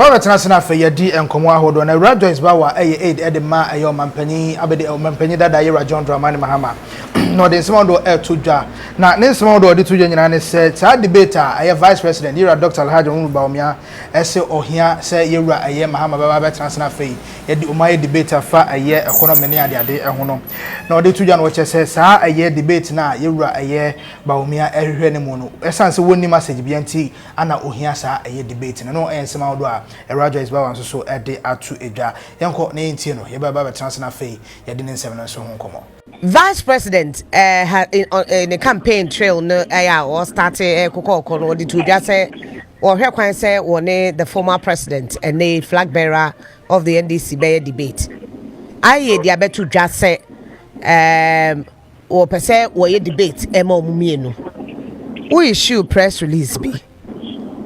wa betenasena fa yedi enkomo ahodo na Joyce Bawa aid edema ayo mampani abede mampani dada yera John Dramani Mahama no de nsema do tujwa na ne nsema do de tujwa nyina ne se ta debater aye vice president yera Dr. Adom Bawumia ese ohia se yera aye Mahama baba betenasena fa yedi umaye debater fa aye economy ne ade eho no na de tujwa no che se sa aye debate na yera aye Bawumia ehwe ne mu no esanse woni message bianti ana ohia sa aye debate no ensema do Joyce Bawa so ede atu edwa yenko na entie no ye baba betenasena fa yedi ne nsem no so ho komo. Vice President in the campaign trail no or started kokoko no the to just say or here kwan say one the former president and the flag bearer of the NDC bear debate. I dey beto just say or per se we debate emo mumienu. We issue press release be.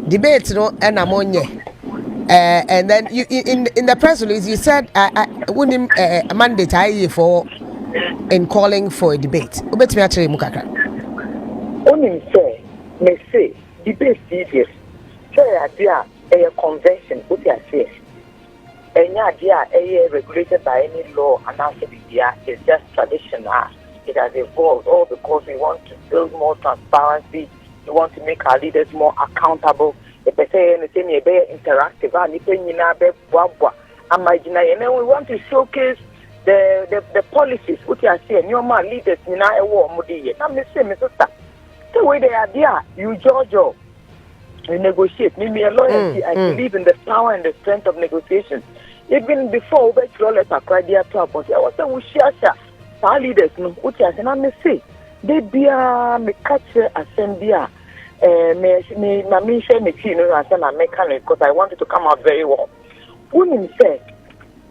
Debate no enamonye. And then you in the press release you said I wouldn't a mandate I for in calling for a debate. Obetimi actually mukaka. Onim say, me say debate serious. Say idea a convention what you say. Any idea a regulated by any law and also idea is just traditional. It has evolved all because we want to build more transparency. We want to make our leaders more accountable. The person say me be interactive and nyina be bwa imagine and then we want to showcase the policies what you are saying your man leaders nyina e wo omudi na me say me sister the way they are there you judge you negotiate me a lawyer I believe in the power and the strength of negotiations even before we try let acquire to about I was say we share our leaders no what you are saying na me say they bia me catch assembly me share me tea no answer na mechanic because I wanted to come out very well women say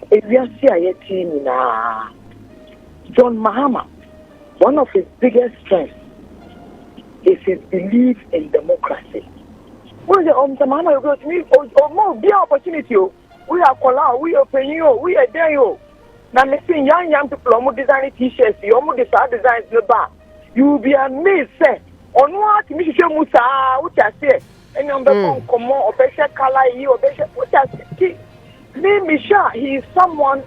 if you see a team John Mahama, one of his biggest strengths is his belief in democracy. When the Mahama you go to me, more be opportunity. We are calling, we are paying you, we are there you. Now me see young people who design t-shirts, you who design designs the bar. You will be amazed, say, on what me show Musa, what I say, and on the come or better color you or better what I say. Misha, he is someone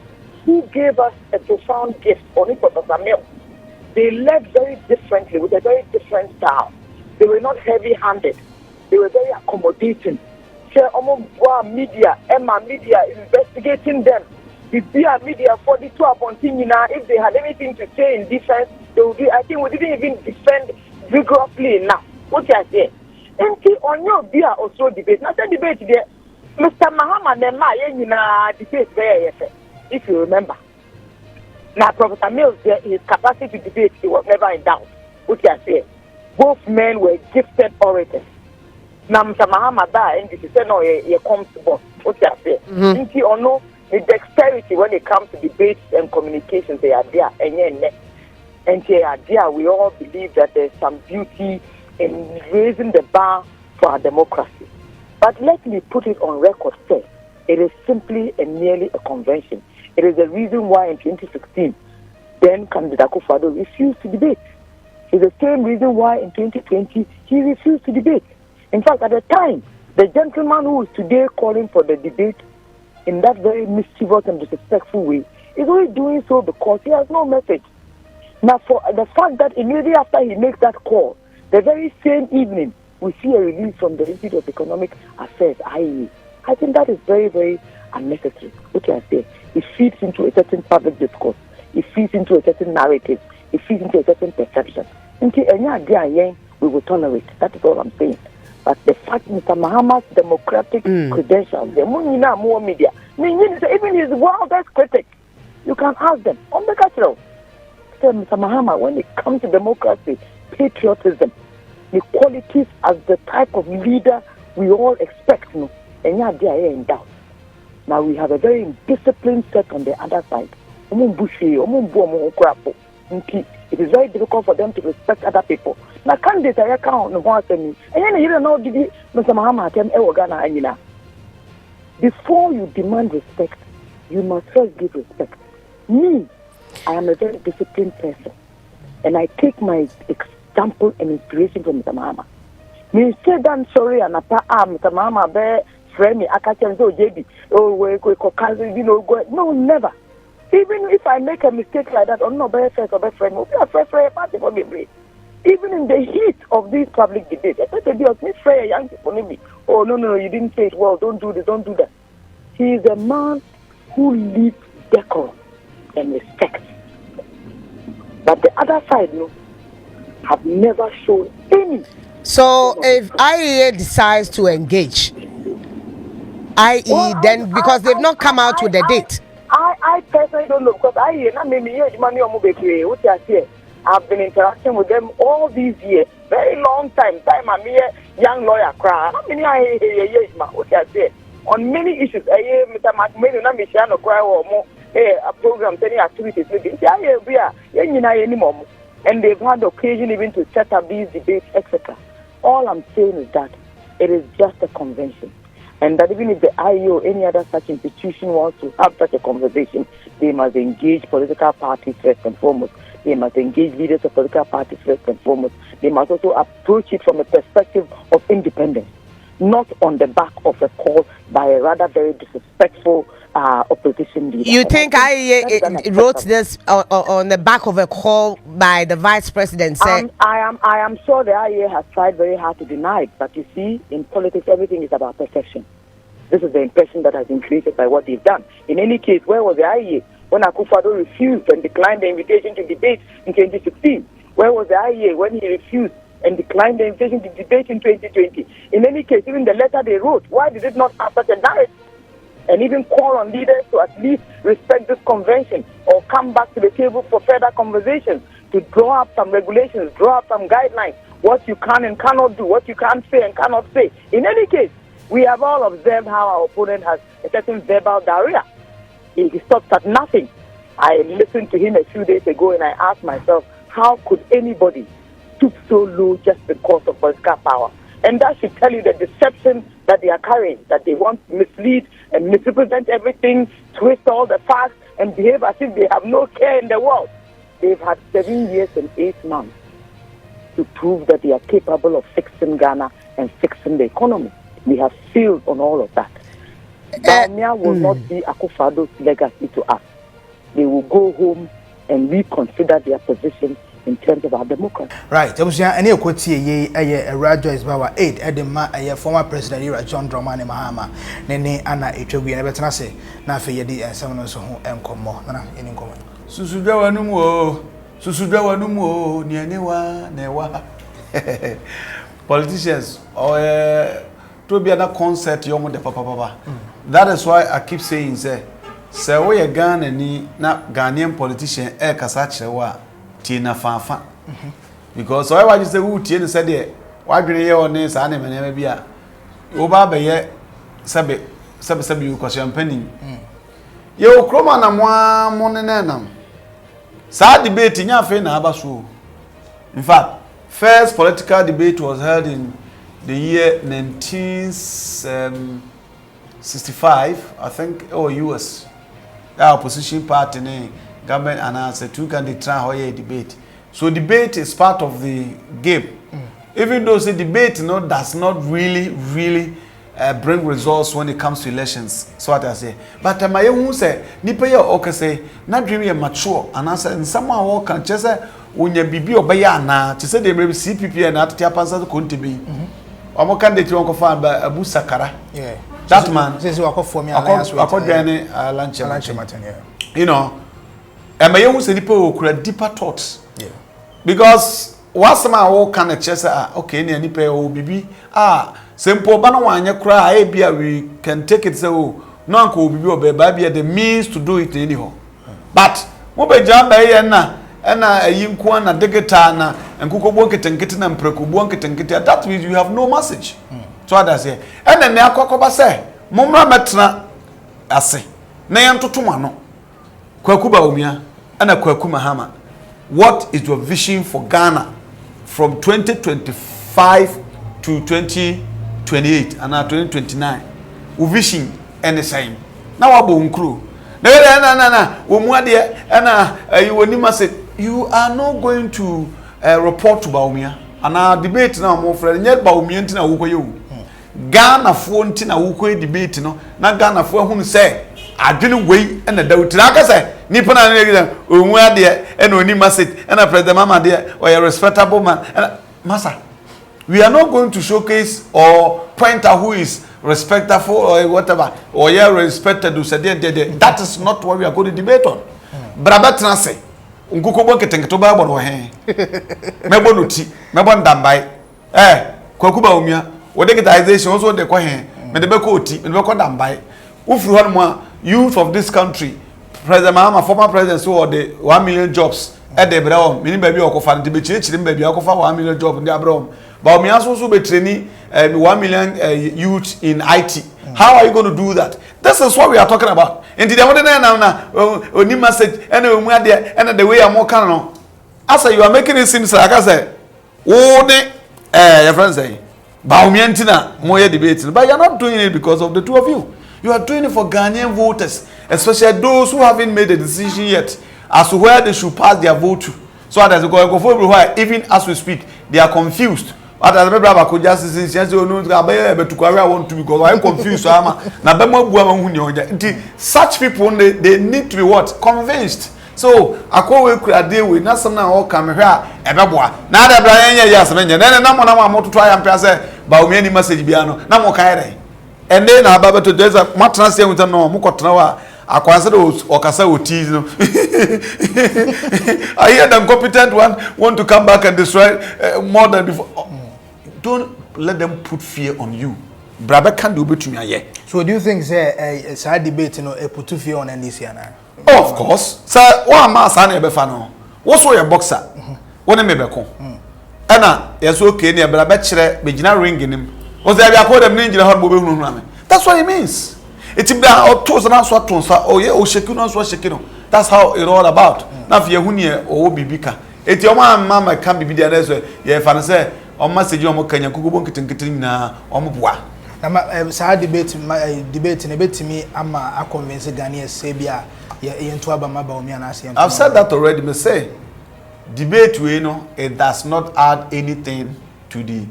who gave us a profound gift on it for Samuel. They led very differently, with a very different style. They were not heavy-handed. They were very accommodating. Media, Emma Media, investigating them. The beer media for the two upon if they had anything to say in defense, they would do. I think we didn't even defend vigorously enough. What I say? And on your beer also debate. Not a debate there. Mr. Mahama Nema debate very if you remember. Now Professor Mills his capacity to debate he was never in doubt. What you say? Both men were gifted orators. Now Mr. Mahama and this is no he comes to boss. What you say? Or no the dexterity when it comes to debates and communications they are there and they are there we all believe that there's some beauty in raising the bar for our democracy. But let me put it on record, sir. It is simply and merely a convention. It is the reason why in 2016, then candidate Akufo-Addo refused to debate. It's the same reason why in 2020 he refused to debate. In fact, at the time, the gentleman who is today calling for the debate in that very mischievous and disrespectful way is only doing so because he has no message. Now, for the fact that immediately after he makes that call, the very same evening, we see a release from the Institute of Economic Affairs, IE. I think that is very, very unnecessary. What can I say? It feeds into a certain public discourse. It feeds into a certain narrative. It feeds into a certain perception. Until any idea, we will tolerate. That is all I'm saying. But the fact Mr. Mahama's democratic credentials, the more media, even his wildest critic, you can ask them. On the cultural, Mr. Mahama, when it comes to democracy, patriotism, the qualities as the type of leader we all expect, and they are in doubt. Now we have a very disciplined set on the other side. It is very difficult for them to respect other people. Now candidates are count and then you don't know did Mr. Mahama before you demand respect, you must first give respect. Me, I am a very disciplined person, and I take my example and inspiration from Mr. Mahama. Me say that sorry and Mr. Mahama be friend me, I can't tell you, JB, oh, we cousin, you know, go. No, never. Even if I make a mistake like that, or no, better friend or better friend, we'll be a friend party for me. Even in the heat of these public debates, I said, Miss Freya, young people, me. Oh, no, you didn't say it well. Don't do this, don't do that. He is a man who leads decorum and respect. But the other side, no, have never shown any. So if IEA decides to engage, i.e., then because they've not come out with a date. I personally don't know because IEA not maybe money on mobile. What you say? I've been interacting with them all these years, very long time. I'm a young lawyer. Cry. How many what you say? On many issues, Mr. McMahon, not me share no cry or more. A program, any activities. And they've had occasion even to set up these debates, etc. All I'm saying is that it is just a convention. And that even if the IE or any other such institution wants to have such a conversation, they must engage political parties first and foremost. They must engage leaders of political parties first and foremost. They must also approach it from a perspective of independence, not on the back of a call by a rather very disrespectful opposition leader. You think IEA wrote this on the back of a call by the vice president? I am sure the IEA has tried very hard to deny it, but you see, in politics, everything is about perception. This is the impression that has been created by what they've done. In any case, where was the IEA when Akufo-Addo refused and declined the invitation to debate in 2016? Where was the IEA when he refused and declined the invitation to debate in 2020? In any case, even the letter they wrote, why did it not have such a narrative? And even call on leaders to at least respect this convention or come back to the table for further conversations, to draw up some regulations, draw up some guidelines, what you can and cannot do, what you can say and cannot say. In any case, we have all observed how our opponent has a certain verbal diarrhea. He stops at nothing. I listened to him a few days ago and I asked myself, how could anybody stoop so low just because of political power? And that should tell you the deception that they are carrying, that they want to mislead and misrepresent everything, twist all the facts, and behave as if they have no care in the world. They've had 7 years and 8 months to prove that they are capable of fixing Ghana and fixing the economy. We have failed on all of that. Bawumia will not be Akufo-Addo's legacy to us. They will go home and reconsider their position in terms of our democracy. Right. Any equity Joyce Bawa aid Adom former president John Dramani Mahama Nene Anna Etiobi and better say na fe yedi ensem so ho enkomo na eni nkomo susudwa wanum o ni anewa na ewa politicians or to be another concert yomo de papa. That is why I keep saying say we Ghana ni na Ghanaian politician kasa kirewa Tina Fafa. Because so I just say who Tina said there, why be here on this and maybe a Oba ye sabe you because you're penning. Yo, Croma na monenam. Sad debate in your friend Abasu. In fact, first political debate was held in the year 1965, I think, US. The opposition party name. Government announced two candidates try a debate. So debate is part of the game. Even though the debate does not really bring results when it comes to elections. So what I say. But my who say nipa ya okay say na dream ya mature and answer somehow can just say when you bibi obaya na to say they may CPP and at tiapansa to kontibi. Omo candidate won ko fa Abu Sakara. Yeah. That man says you for me alliance with lunch Martin, yeah. You know, and my young say people who deeper thoughts. Yeah. Because what's my whole kind of chess okay, any pay or bibi simple banana cry we can take it so no uncle bibi or baby the means to do it anyhow. But mo be jamba na yimko na degeta na enkuko bonket nkete and preku bonket nkete that means you have no message. So what I say and then na akokoba say momra metna ase na yantoto no Kwaku Bawumia and Kwaku Mahama. What is your vision for Ghana from 2025 to 2028 and now 2029? Your vision and the same. Now abo unkru. Na umwade na you onima say you are not going to report to Bawumia. And our debate now more friend yet Bawumia ntina wo koye wo. Ghana fo nti na wo kɔ debate no na Ghana fo ahunu sɛ adwene wei na dawuti na aka sɛ nipa na ne gida onwu ade e na oni message e na president mama de or a respectable man massa we are not going to showcase or point out who is respectful or whatever or yeah respected to say that is not what we are going to debate on brabatna say nkukobo ketenketo ba gbo no he mebo no ti mebo ndambai kwaku Bawumia wo digitization so de ko he me de be ko oti me de be ko ndambai ufuru hon mo youth of this country president Mahama former president so the 1 million jobs e de brewom mini ba bi okofa de be chire ba bi okofa 1 million job de abrewom Bawumia so be training 1 million youth in IT. How are you going to do that? This is what we are talking about. And the other day now, only message, and the way I'm more canon. As you are making it seem like I say, oh, your friends say, Bawumia Tina, more debating, but you're not doing it because of the two of you. You are doing it for Ghanaian voters, especially those who haven't made a decision yet as to where they should pass their vote to. So that go for everywhere, even as we speak, they are confused. But as brother could just say no I want to because I'm confused na such people they need to be what convinced. So we could deal with not some now come here ebeboa na da bra yen ya asmenye na mo na mo to aya mpia say Bawumia ni message bia no na mo kan re and then na baba to just matran say with no mo kotena wa akwanse de okasa otis no I hear the competent one want to come back and destroy more than before. Don't let them put fear on you. Brother can't do between you. So do you think say a debate put fear on NDC now? Oh, of course. Sir, one man sana be fano. What's your boxer? One me be ko. Ena yes okay ne brother kire be gina ring him. Was there be akọ dem ne gina hot bo be hunu na me. That's what it means. It be o to so na so to so o ye o sheki no so sheki no. That's how it all about. Na fe hu ne o bibika. Eti o ma kan bibi dia na so ye fa na say on message on kanya kukubo nkitinkitin na on boa na sa debate na betimi ama a convince Ghanaians say bia ye nto aba ma Bawumia na ase. I've said that already. Me say debate we no it does not add anything to the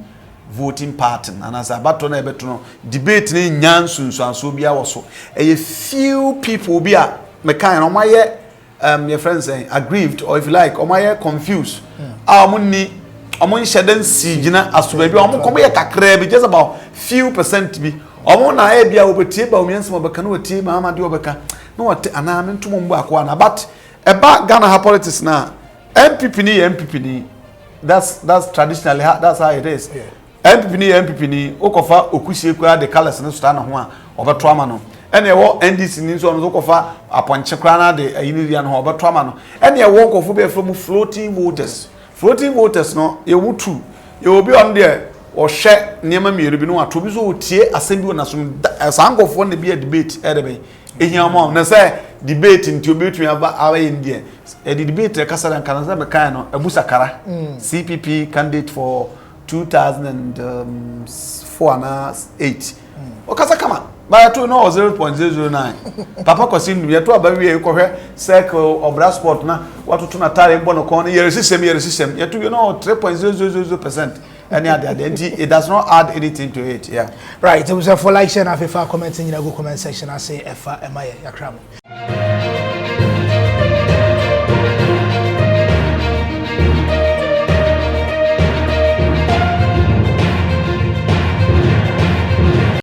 voting pattern and as abato na ebeto no debate ni nyansunsuanso bia wo so a few people bia me kan no maye your friends say aggrieved or if you like or maye confused amuni amon shedan sigina asuba bi amon komo ye kakra bi just about few percent bi amon na e bia obetie Bawumia nsema beka no otie Mahama de obeka no wote ana me ntomo mbo akwa na but eba Ghana ha politics na MPP ni that's traditionally that's how it is. MPP ni okofa okusie kwa the colors ne sta na ho a obeto ama no ene wo NDC ni so no okofa aponche kra na de ayiniria no obeto ama no ene wo okofo be from floating voters no ye wutu ye obi on there o hwe niam mieru bi no ato bi so otie asem na so sankofo ne bi a debate edebe ehiamo na say debate nti obi tumi aba India the debate kasara kan za be kan no abusakara CPP candidate for 2004 and 8 okasa kama by to no 0.009 papa kwasin ye to aba wie ko hwe circle of that sport na watoto na tare mbo no kon ye system ye to you know 3.000% any other it does not add anything to it. Yeah, right. It was for like share and for commenting in a good comment section. I say efa emaye yakram.